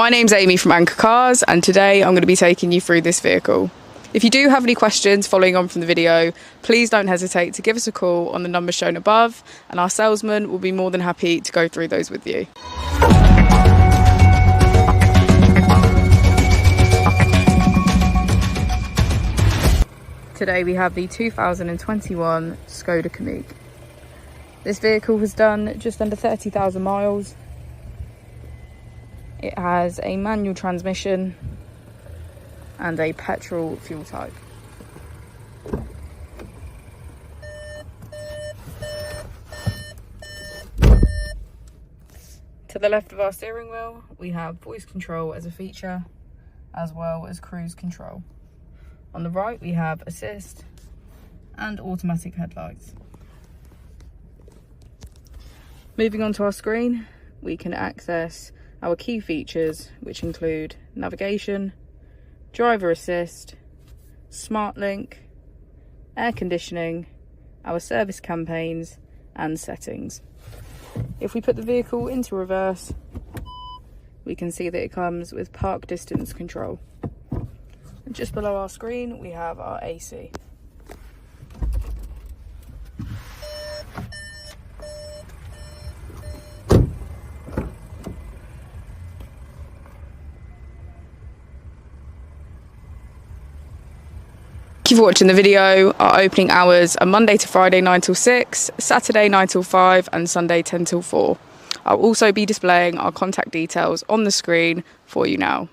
My name's Amy from Anchor Cars, and today I'm going to be taking you through this vehicle. If you do have any questions following on from the video, please don't hesitate to give us a call on the number shown above, and our salesman will be more than happy to go through those with you. Today we have the 2021 Skoda Kamiq. This vehicle has done just under 30,000 miles. It has a manual transmission and a petrol fuel type. To the left of our steering wheel, we have voice control as a feature, as well as cruise control. On the right, we have assist and automatic headlights. Moving on to our screen, we can access our key features, which include navigation, driver assist, smart link, air conditioning, our service campaigns and settings. If we put the vehicle into reverse, we can see that it comes with park distance control. And just below our screen, we have our AC. Thank you for watching the video. Our opening hours are Monday to Friday 9 till 6, Saturday 9 till 5 and Sunday 10 till 4. I'll also be displaying our contact details on the screen for you now.